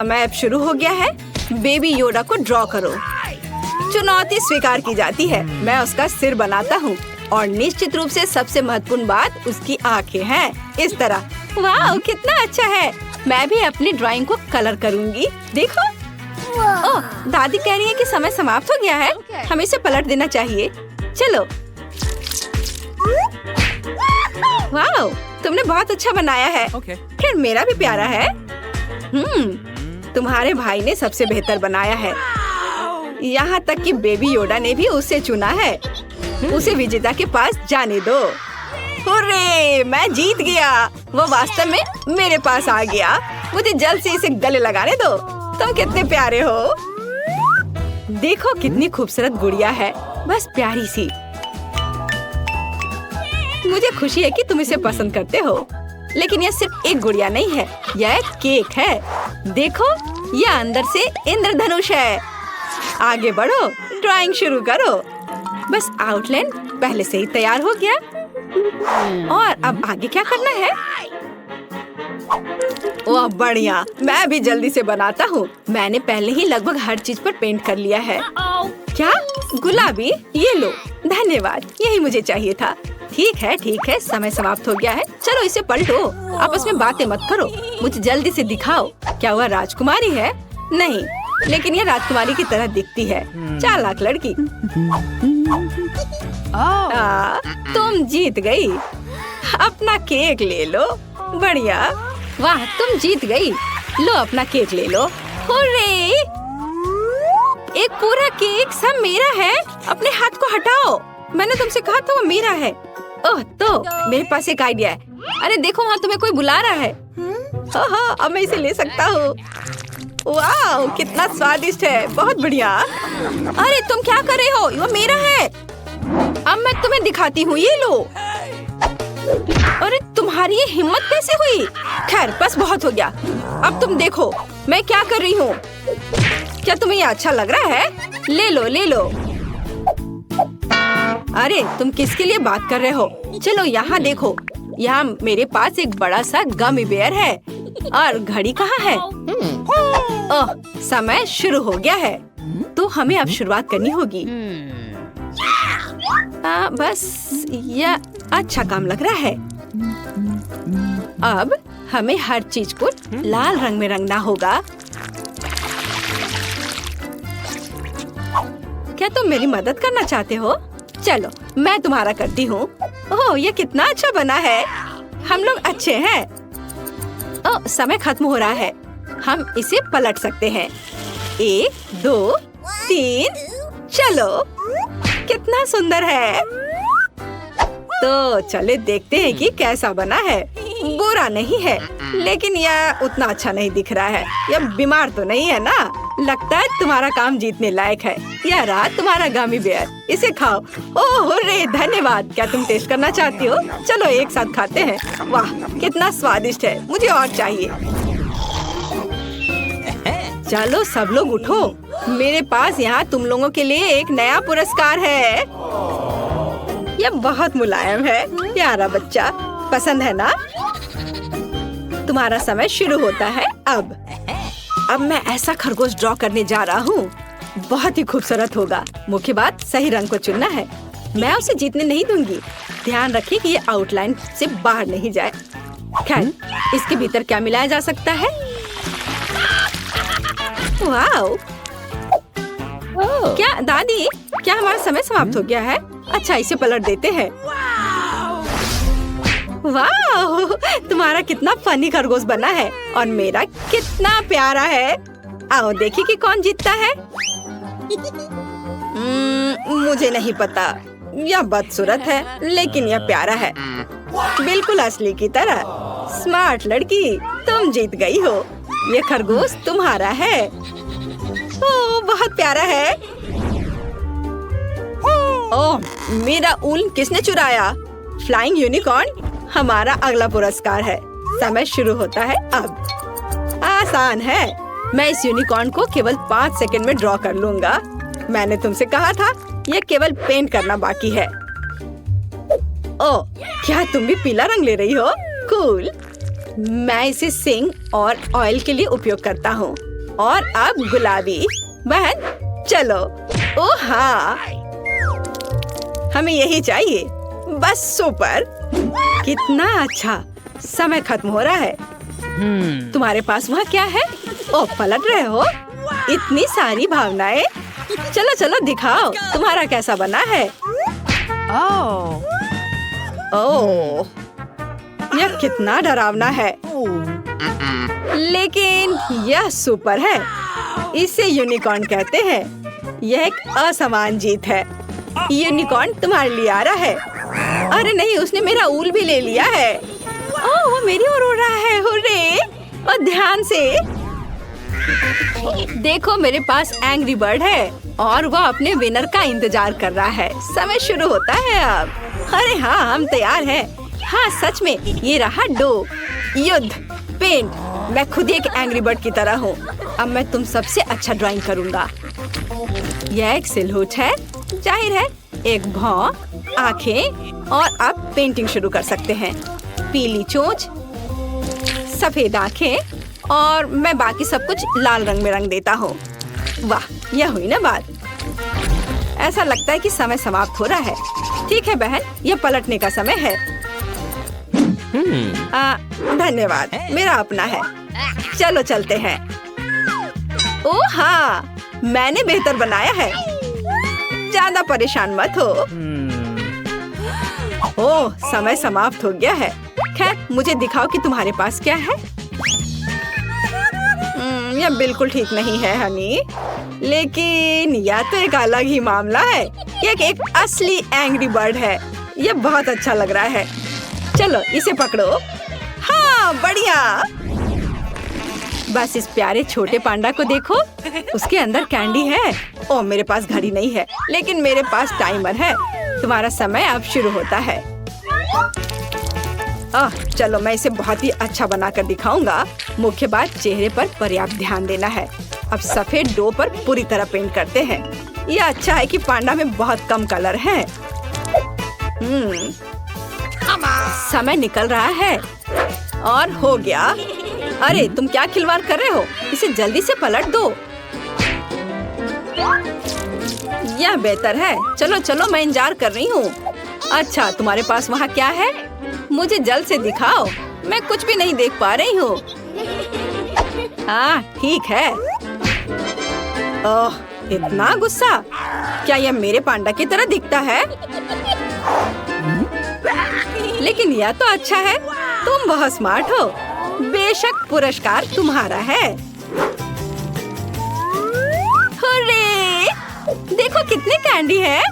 समय अब शुरू हो गया है। बेबी योडा को ड्रॉ करो। चुनौती स्वीकार की जाती है। मैं उसका सिर बनाता हूँ और निश्चित रूप से सबसे महत्वपूर्ण बात उसकी आंखें हैं। इस तरह। वाह, कितना अच्छा है। मैं भी अपनी ड्राइंग को कलर करूँगी। देखो। ओह, दादी कह रही है कि समय समाप्त हो गया है। हमें इसे पलट देना चाहिए। चलो। वाह, तुमने बहुत अच्छा बनाया है। खैर, मेरा भी प्यारा है। तुम्हारे भाई ने सबसे बेहतर बनाया है। यहाँ तक कि बेबी योडा ने भी उसे चुना है। उसे विजेता के पास जाने दो। हुर्रे, मैं जीत गया। वो वास्तव में मेरे पास आ गया। मुझे जल्द से इसे गले लगाने दो। तुम कितने प्यारे हो। देखो कितनी खूबसूरत गुड़िया है। बस प्यारी सी। मुझे खुशी है कि तुम इसे पसंद करते हो। लेकिन यह सिर्फ एक गुड़िया नहीं है, यह एक केक है। देखो, यह अंदर से इंद्रधनुष है। आगे बढ़ो, ड्राइंग शुरू करो। बस आउटलाइन पहले से ही तैयार हो गया। और अब आगे क्या करना है? ओह बढ़िया, मैं भी जल्दी से बनाता हूँ। मैंने पहले ही लगभग हर चीज पर पेंट कर लिया है। क्या? गुलाबी? ये लो। धन्यवाद, यही मुझे चाहिए था। ठीक है, समय समाप्त हो गया है। चलो इसे पलटो। आपस में बातें मत करो। मुझे जल्दी से दिखाओ। क्या वह राजकुमारी है? नहीं, लेकिन यह राजकुमारी की तरह दिखती है। चालाक लड़की। तुम जीत गई। अपना केक ले लो। बढ़िया। वाह, तुम जीत गई। लो अपना केक ले लो। हुर्रे! एक पूरा केक सब मेरा है। अपने हाथ को हटाओ। मैंने तुमसे कहा था वो मेरा है। ओह, तो मेरे पास एक आइडिया है। अरे देखो, वहाँ तुम्हें कोई बुला रहा है। हाँ, अब मैं इसे ले सकता हूँ। वाह, कितना स्वादिष्ट है। बहुत बढ़िया। अरे तुम क्या कर रहे हो? वो मेरा है। अब मैं तुम्हें दिखाती हूँ। ये लो। अरे तुम्हारी ये हिम्मत कैसे हुई? खैर, बस बहुत हो गया। अब तुम देखो मैं क्या कर रही हूँ। क्या तुम्हें ये अच्छा लग रहा है? ले लो, ले लो। अरे तुम किसके लिए बात कर रहे हो? चलो यहाँ देखो। यहाँ मेरे पास एक बड़ा सा गमी बेयर है। और घड़ी कहाँ है? ओह, समय शुरू हो गया है। तो हमें अब शुरुआत करनी होगी। बस यह अच्छा काम लग रहा है। अब हमें हर चीज को लाल रंग में रंगना होगा। क्या तुम मेरी मदद करना चाहते हो? चलो मैं तुम्हारा करती हूँ। ओह, ये कितना अच्छा बना है। हम लोग अच्छे हैं। ओह, समय खत्म हो रहा है। हम इसे पलट सकते हैं। 1, 2, 3। चलो, कितना सुंदर है। तो चले देखते हैं कि कैसा बना है। बुरा नहीं है, लेकिन यह उतना अच्छा नहीं दिख रहा है। यह बीमार तो नहीं है ना? लगता है तुम्हारा काम जीतने लायक है। यह रहा तुम्हारा गमी बेयर। इसे खाओ। ओह हुर्रे, धन्यवाद। क्या तुम टेस्ट करना चाहती हो? चलो एक साथ खाते हैं। वाह, कितना स्वादिष्ट है। मुझे और चाहिए। चलो सब लोग उठो। मेरे पास यहाँ तुम लोगों के लिए एक नया पुरस्कार है। यह बहुत मुलायम है। प्यारा बच्चा, पसंद है ना? तुम्हारा समय शुरू होता है। अब मैं ऐसा खरगोश ड्रॉ करने जा रहा हूँ। बहुत ही खूबसूरत होगा। मुख्य बात सही रंग को चुनना है। मैं उसे जीतने नहीं दूंगी। ध्यान रखिए कि ये आउटलाइन से बाहर नहीं जाए। खैर, इसके भीतर क्या मिलाया जा सकता है? वाओ! क्या दादी, क्या हमारा समय समाप्त हो गया है? अच्छा, इसे पलट देते हैं। वाह, तुम्हारा कितना फनी खरगोश बना है और मेरा कितना प्यारा है। आओ देखिए कि कौन जीतता है। मुझे नहीं पता। यह बदसूरत है, लेकिन यह प्यारा है। बिल्कुल असली की तरह। स्मार्ट लड़की, तुम जीत गई हो। ये खरगोश तुम्हारा है। ओह, बहुत प्यारा है। ओह, मेरा ऊन किसने चुराया? फ्लाइंग यूनिकॉर्न हमारा अगला पुरस्कार है। समय शुरू होता है अब। आसान है। मैं इस यूनिकॉर्न को केवल 5 सेकंड में ड्रॉ कर लूंगा। मैंने तुमसे कहा था, यह केवल पेंट करना बाकी है। ओह, क्या तुम भी पीला रंग ले रही हो? कूल। मैं इसे सिंक और ऑयल के लिए उपयोग करता हूँ। और अब गुलाबी। बहन चलो। ओ हाँ, हमें यही चाहिए। बस सुपर। कितना अच्छा। समय खत्म हो रहा है। तुम्हारे पास वहाँ क्या है? ओ, पलट रहे हो? इतनी सारी भावनाएं। चलो चलो दिखाओ तुम्हारा कैसा बना है। ओह, यह कितना डरावना है। लेकिन यह सुपर है। इसे यूनिकॉर्न कहते हैं। यह एक असमान जीत है। यूनिकॉर्न तुम्हारे लिए आ रहा है। अरे नहीं, उसने मेरा ऊल भी ले लिया है। ओह, वो मेरी ओर उड़ रहा है। हुर्रे! और ध्यान से देखो, मेरे पास एंग्री बर्ड है और वो अपने विनर का इंतजार कर रहा है। समय शुरू होता है अब। अरे हाँ, हम तैयार हैं। हाँ सच में, ये रहा डो। युद्ध पेंट। मैं खुद एक एंग्री बर्ड की तरह हूँ। अब मैं तुम सबसे अच्छा ड्राइंग करूँगा। यह एक सिलहूट है, जाहिर है, एक भौं, आँखें, और अब पेंटिंग शुरू कर सकते हैं। पीली चोंच, सफेद आँखें, और मैं बाकी सब कुछ लाल रंग में रंग देता हूँ। वाह, यह हुई ना बात। ऐसा लगता है कि समय समाप्त हो रहा है। ठीक है बहन, यह पलटने का समय है। धन्यवाद, मेरा अपना है। चलो चलते हैं। ओह हाँ, मैंने बेहतर बनाया है। ज्यादा परेशान मत हो। ओह, समय समाप्त हो गया है। खैर, मुझे दिखाओ कि तुम्हारे पास क्या है। यह बिल्कुल ठीक नहीं है हनी, लेकिन यह तो एक अलग ही मामला है। यह एक असली एंग्री बर्ड है। यह बहुत अच्छा लग रहा है। चलो इसे पकड़ो। हाँ, बढ़िया। बस इस प्यारे छोटे पांडा को देखो, उसके अंदर कैंडी है। ओह, मेरे पास घड़ी नहीं है, लेकिन मेरे पास टाइमर है। तुम्हारा समय अब शुरू होता है। चलो, मैं इसे बहुत ही अच्छा बनाकर दिखाऊंगा। मुख्य बात, चेहरे पर पर्याप्त ध्यान देना है। अब सफेद डो पर पूरी तरह पेंट करते हैं। यह अच्छा है कि पांडा में बहुत कम कलर है। समय निकल रहा है और हो गया। अरे तुम क्या खिलवाड़ कर रहे हो? इसे जल्दी से पलट दो। यह बेहतर है। चलो चलो, मैं इंतजार कर रही हूँ। अच्छा, तुम्हारे पास वहाँ क्या है? मुझे जल्द से दिखाओ। मैं कुछ भी नहीं देख पा रही हूँ। हाँ ठीक है। ओह, इतना गुस्सा। क्या यह मेरे पांडा की तरह दिखता है? लेकिन यह तो अच्छा है। तुम बहुत स्मार्ट हो। बेशक, पुरस्कार तुम्हारा है। हुर्रे! देखो कितने कैंडी है।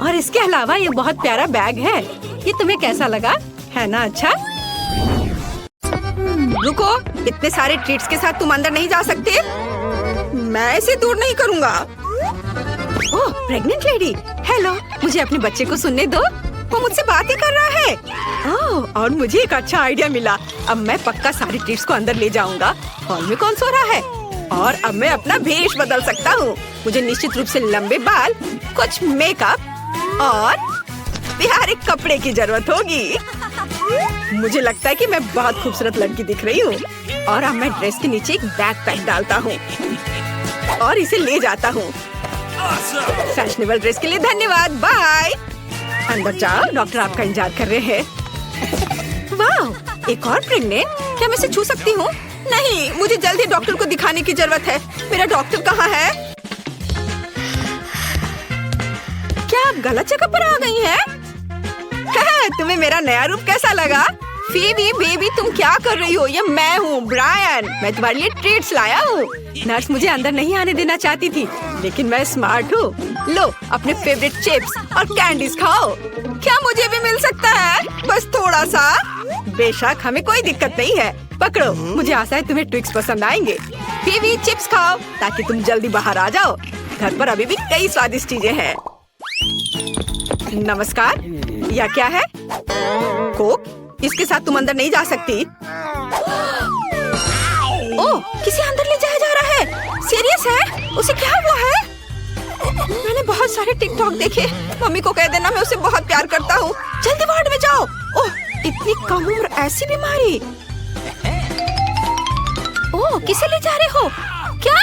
और इसके अलावा ये बहुत प्यारा बैग है। ये तुम्हें कैसा लगा? है ना अच्छा? रुको, इतने सारे ट्रीट्स के साथ तुम अंदर नहीं जा सकते। मैं इसे दूर नहीं करूँगा। ओह, प्रेग्नेंट लेडी। हेलो, मुझे अपने बच्चे को सुनने दो। वो मुझसे बात ही कर रहा है। ओह, और मुझे एक अच्छा आइडिया मिला। अब मैं पक्का सारी ट्रीट्स को अंदर ले जाऊंगा। हॉल में कौन सो रहा है? और अब मैं अपना भेष बदल सकता हूँ। मुझे निश्चित रूप से लंबे बाल, कुछ मेकअप और प्यारे कपड़े की जरूरत होगी। मुझे लगता है कि मैं बहुत खूबसूरत लड़की दिख रही हूँ। और अब मैं ड्रेस के नीचे एक बैकपैक डालता हूँ और इसे ले जाता हूँ। फैशनेबल ड्रेस के लिए धन्यवाद। बाय। अंदर जाओ, डॉक्टर आपका इंतजार कर रहे हैं। वाह, एक और प्रेग्नेंट। क्या मैं इसे छू सकती हूँ? नहीं, मुझे जल्दी डॉक्टर को दिखाने की जरूरत है। मेरा डॉक्टर कहाँ है? क्या आप गलत जगह पर आ गई हैं? तुम्हें मेरा नया रूप कैसा लगा? फीबी बेबी, तुम क्या कर रही हो? ये मैं हूँ, ब्रायन। मैं तुम्हारे लिए ट्रीट्स लाया हूँ। नर्स मुझे अंदर नहीं आने देना चाहती थी, लेकिन मैं स्मार्ट हूँ। लो, अपने फेवरेट चिप्स और कैंडीज खाओ। क्या मुझे भी मिल सकता है? बस थोड़ा सा। बेशक, हमें कोई दिक्कत नहीं है। पकड़ो, मुझे आशा है तुम्हें ट्विक्स पसंद आएंगे। फीबी, चिप्स खाओ ताकि तुम जल्दी बाहर आ जाओ। घर पर अभी भी कई स्वादिष्ट चीजें हैं। नमस्कार, यह क्या है? कोक? इसके साथ तुम अंदर नहीं जा सकती। ओह, किसे अंदर ले जाया जा रहा है? सीरियस है? उसे क्या हुआ है? मैंने बहुत सारे टिकटॉक देखे। मम्मी को कह देना मैं उसे बहुत प्यार करता हूँ। जल्दी वार्ड में जाओ। ओह, इतनी कम उम्र, ऐसी बीमारी। ओह, किसे ले जा रहे हो? क्या?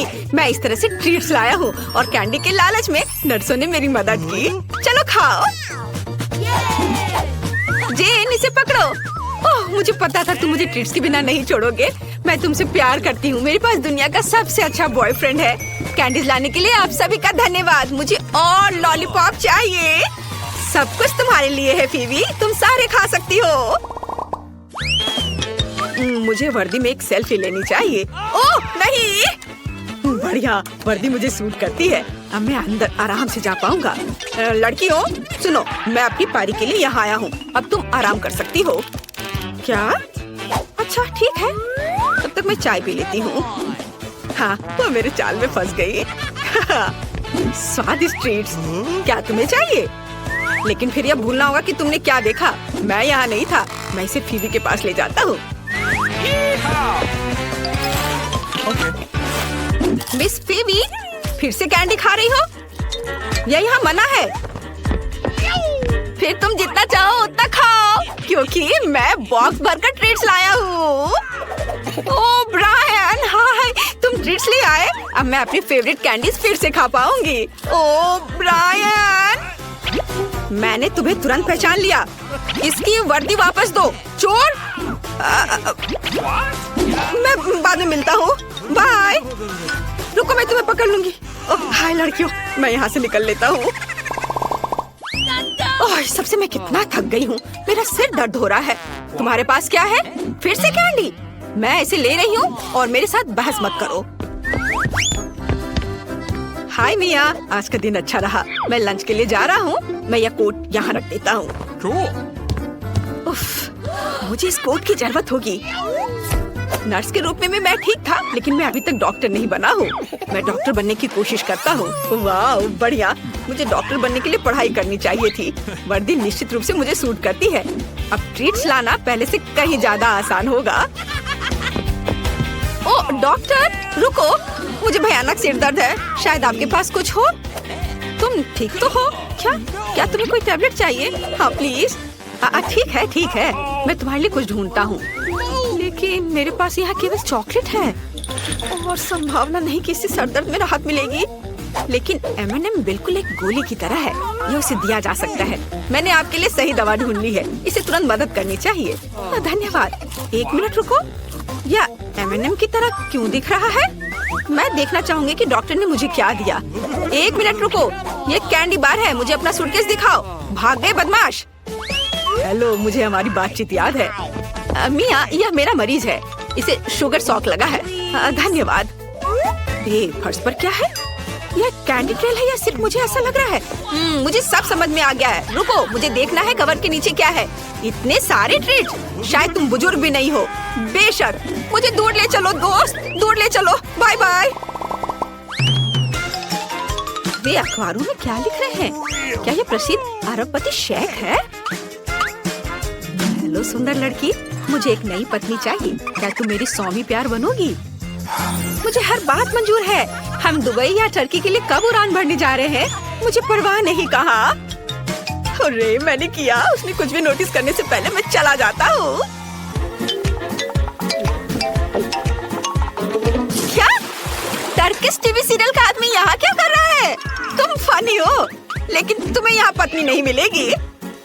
नहीं, मैं इस तरह से ट्रीट्स लाया हूँ और कैंडी के लालच में नर्सों ने मेरी मदद की। चलो खाओ। जेन, इसे पकड़ो। ओह, मुझे पता था तुम मुझे ट्रीट्स के बिना नहीं छोड़ोगे। मैं तुमसे प्यार करती हूँ। मेरे पास दुनिया का सबसे अच्छा बॉयफ्रेंड है। कैंडीज लाने के लिए आप सभी का धन्यवाद। मुझे और लॉलीपॉप चाहिए। सब कुछ तुम्हारे लिए है फीवी, तुम सारे खा सकती हो। मुझे वर्दी में एक सेल्फी लेनी चाहिए। ओह नहीं, बढ़िया, वर्दी मुझे सूट करती है। अब मैं अंदर आराम से जा पाऊंगा। लड़कियों सुनो, मैं अपनी पारी के लिए यहाँ आया हूँ। अब तुम आराम कर सकती हो। क्या? अच्छा ठीक है, तब तक मैं चाय पी लेती हूँ। हाँ, वो मेरे चाल में फंस गई। स्वादिष्ट ट्रीट्स, क्या तुम्हें चाहिए? लेकिन फिर यह भूलना होगा कि तुमने क्या देखा। मैं यहाँ नहीं था। मैं इसे फीवी के पास ले जाता हूँ। मिस फीवी, फिर से कैंडी खा रही हो? यह यहाँ मना है। फिर तुम जितना चाहो उतना खाओ, क्योंकि मैं बॉक्स भरकर ट्रीट्स लाया हूँ। ओह ब्रायन, हाय, तुम ट्रीट्स ले आए। अब मैं अपनी फेवरेट कैंडीज फिर से खा पाऊंगी। ओह ब्रायन, मैंने तुम्हें तुरंत पहचान लिया। इसकी वर्दी वापस दो, चोर। मैं बाद में मिलता हूँ, बाय। रुको, मैं तुम्हें पकड़ लूंगी। ओह हाय लड़कियों, मैं यहाँ से निकल लेता हूँ। ओह, सबसे मैं कितना थक गई हूँ। मेरा सिर दर्द हो रहा है। तुम्हारे पास क्या है? फिर से कैंडी? मैं इसे ले रही हूँ और मेरे साथ बहस मत करो। हाय मिया, आज का दिन अच्छा रहा। मैं लंच के लिए जा रहा हूँ। मैं यह कोट यहाँ रख देता हूँ। मुझे इस कोट की जरूरत होगी। नर्स के रूप में मैं ठीक था, लेकिन मैं अभी तक डॉक्टर नहीं बना हूँ। मैं डॉक्टर बनने की कोशिश करता हूँ। वाह बढ़िया, मुझे डॉक्टर बनने के लिए पढ़ाई करनी चाहिए थी। वर्दी निश्चित रूप से मुझे सूट करती है। अब ट्रीट्स लाना पहले से कहीं ज्यादा आसान होगा। ओह डॉक्टर रुको, मुझे भयानक सिर दर्द है। शायद आपके पास कुछ हो। तुम ठीक तो हो? क्या तुम्हें कोई टैबलेट चाहिए? हाँ प्लीज। ठीक है, मैं तुम्हारे लिए कुछ ढूंढता हूँ। लेकिन मेरे पास यहाँ केवल चॉकलेट है और संभावना नहीं कि इससे सर दर्द में राहत मिलेगी। लेकिन M&M बिल्कुल एक गोली की तरह है, यह उसे दिया जा सकता है। मैंने आपके लिए सही दवा ढूंढ ली है, इसे तुरंत मदद करनी चाहिए। धन्यवाद। एक मिनट रुको, यह M&M की तरह क्यों दिख रहा है? मैं देखना चाहूंगी कि डॉक्टर ने मुझे क्या दिया। एक मिनट रुको, ये कैंडी बार है। मुझे अपना सूटकेस दिखाओ। भाग गए बदमाश। हेलो, मुझे हमारी बातचीत याद है। मिया, यह मेरा मरीज है। इसे शुगर शॉक लगा है। धन्यवाद। ये फर्श पर क्या है? यह कैंडी ट्रेल है या सिर्फ मुझे ऐसा लग रहा है? मुझे सब समझ में आ गया है। रुको, मुझे देखना है कवर के नीचे क्या है। इतने सारे ट्रीट्स। शायद तुम बुजुर्ग भी नहीं हो। बेशक, मुझे दूर ले चलो दोस्त, दूर ले चलो। Bye bye. वे अखबारों में क्या लिख रहे हैं? क्या ये प्रसिद्ध अरबपति शेख है? हेलो सुंदर लड़की, मुझे एक नई पत्नी चाहिए। क्या तुम मेरी स्वामी प्यार बनोगी? मुझे हर बात मंजूर है। हम दुबई या टर्की के लिए कब उड़ान भरने जा रहे हैं? मुझे परवाह नहीं कहा। अरे मैंने किया। उसने कुछ भी नोटिस करने से पहले मैं चला जाता हूँ। क्या? टर्किश टीवी सीरियल का आदमी यहाँ क्या कर रहा है? तुम फनी हो, लेकिन तुम्हें यहाँ पत्नी नहीं मिलेगी।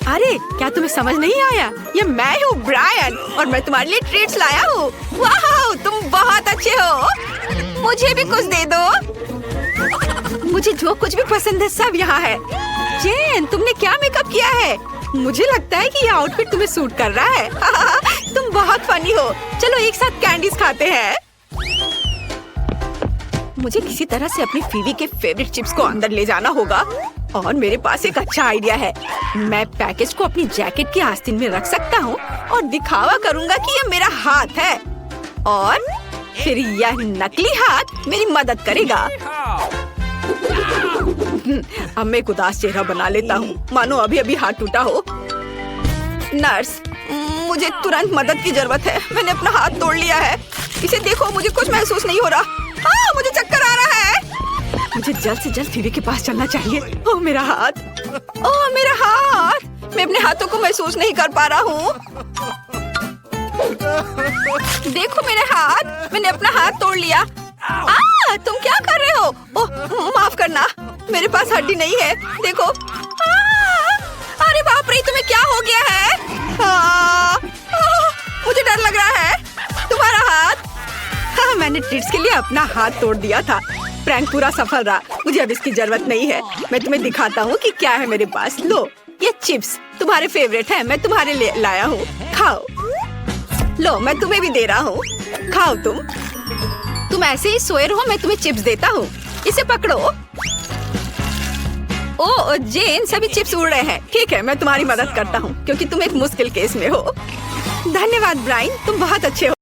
अरे क्या तुम्हें समझ नहीं आया? ये मैं हूँ ब्रायन और मैं तुम्हारे लिए ट्रीट्स लाया हूँ। वाह, तुम बहुत अच्छे हो। मुझे भी कुछ दे दो। मुझे जो कुछ भी पसंद है सब यहाँ है। जेन, तुमने क्या मेकअप किया है? मुझे लगता है कि ये आउटफिट तुम्हें सूट कर रहा है। तुम बहुत फनी हो। चलो एक साथ कैंडीज खाते हैं। मुझे किसी तरह से अपनी फीवी के फेवरेट चिप्स को अंदर ले जाना होगा और मेरे पास एक अच्छा आइडिया है। मैं पैकेज को अपनी जैकेट की आस्तीन में रख सकता हूँ और दिखावा करूँगा कि ये मेरा हाथ है और फिर यह नकली हाथ मेरी मदद करेगा। अब मैं एक उदास चेहरा बना लेता हूँ, मानो अभी अभी हाथ टूटा हो। नर्स, मुझे तुरंत मदद की जरूरत है। मैंने अपना हाथ तोड़ लिया है। इसे देखो, मुझे कुछ महसूस नहीं हो रहा। हाँ, मुझे चक्कर आ रहा है। मुझे जल्द से जल्द फीवी के पास चलना चाहिए। ओह मेरा हाथ, ओह मेरा हाथ। मैं अपने हाथों को महसूस नहीं कर पा रहा हूँ। देखो मेरे हाथ, मैंने अपना हाथ तोड़ लिया। तुम क्या मेरे पास हड्डी नहीं है, देखो। अरे बाप रे, तुम्हें क्या हो गया है? मुझे डर लग रहा है। तुम्हारा हाथ। हाँ, मैंने ट्रीट्स के लिए अपना हाथ तोड़ दिया था। प्रैंक पूरा सफल रहा। मुझे अब इसकी जरूरत नहीं है। मैं तुम्हें दिखाता हूँ कि क्या है मेरे पास। लो, ये चिप्स तुम्हारे फेवरेट है, मैं तुम्हारे लिए लाया हूँ, खाओ। लो, मैं तुम्हें भी दे रहा हूँ, खाओ। तुम ऐसे ही सोए रहो, मैं तुम्हें चिप्स देता हूँ। इसे पकड़ो। ओ जेन, सभी चिप्स उड़ रहे हैं। ठीक है, मैं तुम्हारी मदद करता हूँ क्योंकि तुम एक मुश्किल केस में हो। धन्यवाद ब्राइन, तुम बहुत अच्छे हो।